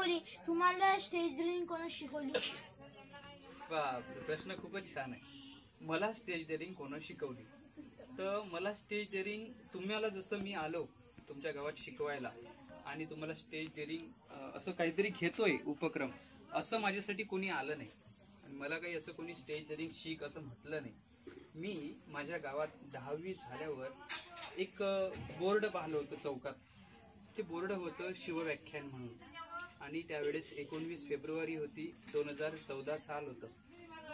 शिकवली? तुम्हाला stage daring कोण शिकवली? बापरे, प्रश्न खूपच छान आहे. मला स्टेज डेअरिंग कोण शिकवली? तर मला स्टेज डेअरिंग तुम्हाला जसं मी आलो तुमच्या गावात शिकवायला आणि तुम्हाला स्टेज डेअरिंग असं काहीतरी घेतोय उपक्रम, असं माझ्यासाठी कोणी आलं नाही आणि मला काही असं कोणी स्टेज डेअरिंग शिक असं म्हटलं नाही. मी माझ्या गावात 10वी झाल्यावर एक बोर्ड पाहिलं होतं चौकात. ते बोर्ड होतं शिवव्याख्यान म्हणून आणि त्यावेळेस 19 फेब्रुवारी होती, 2014 साल होतं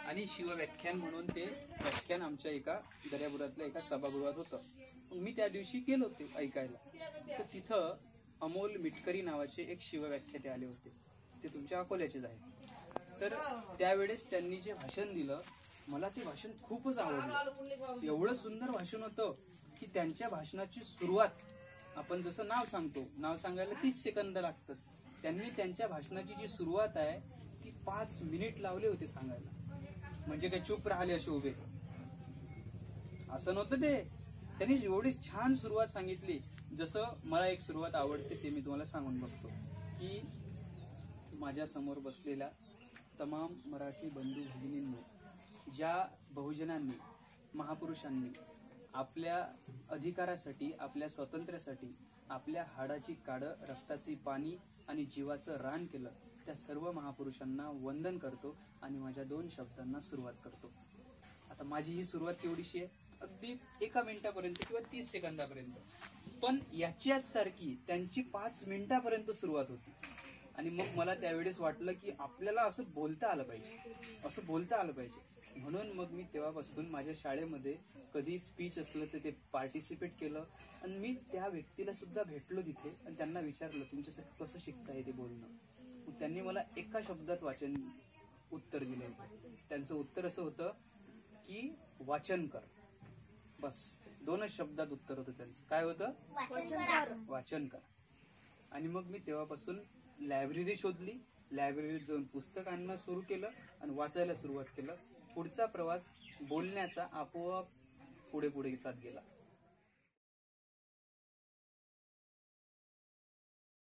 आणि शिवव्याख्यान म्हणून ते व्याख्यान आमच्या एका दर्यापुरातल्या एका सभागृहात होतं. मी त्या दिवशी गेलो होते ऐकायला. तर तिथं अमोल मिटकरी नावाचे एक शिवव्याख्याते आले होते. ते तुमच्या अकोल्याचेच आहेत. तर त्यावेळेस त्यांनी जे भाषण दिलं, मला ते भाषण खूपच आवडलं. एवढं सुंदर भाषण होतं की त्यांच्या भाषणाची सुरुवात, आपण जसं नाव सांगतो, नाव सांगायला 30 सेकंद लागतात, त्यांनी त्यांच्या भाषणाची जी सुरुवात आहे ती 5 मिनिट लावले होते सांगायला. म्हणजे काय चूप राहिले असे उभे असं नव्हतं ते. त्यांनी एवढी छान सुरुवात सांगितली. जसं मला एक सुरुवात आवडते ते मी तुम्हाला सांगून बघतो की माझ्या समोर बसलेल्या तमाम मराठी बंधू भगिनींनो, ज्या बहुजनांनी, महापुरुषांनी आपल्या अधिकारासाठी, आपल्या स्वातंत्र्यासाठी आपल्या हाडाची काडं, रक्ताची पाणी आणि जीवाचं रान केलं, त्या सर्व महापुरुषांना वंदन करतो आणि माझ्या 2 शब्दांना सुरुवात करतो. आता माझी ही सुरुवात केवढीशी आहे, अगदी 1 मिनिटापर्यंत किंवा 30 सेकंदापर्यंत, पण याच्याच सारखी त्यांची 5 मिनिटापर्यंत सुरुवात होती. आणि मग मला त्यावेळेस वाटलं की आपल्याला असं बोलता आलं पाहिजे, असं बोलता आलं पाहिजे. म्हणून मग मी तेव्हापासून माझ्या शाळेमध्ये कधी स्पीच असलं तर ते पार्टिसिपेट केलं आणि मी त्या व्यक्तीला सुद्धा भेटलो तिथे आणि त्यांना विचारलं तुमच्यासाठी कसं शिकता येते बोलणं. मग त्यांनी मला एका शब्दात वाचन उत्तर दिलं होतं. त्यांचं उत्तर असं होतं की वाचन कर. बस 2च शब्दात उत्तर होतं त्यांचं. काय होतं? वाचन कर. आणि मग मी तेव्हापासून लायब्ररी शोधली, लायब्ररीत जाऊन पुस्तक आणणं सुरू केलं आणि वाचायला सुरुवात केलं. पुढचा प्रवास बोलण्याचा आपोआप पुढे जात गेला.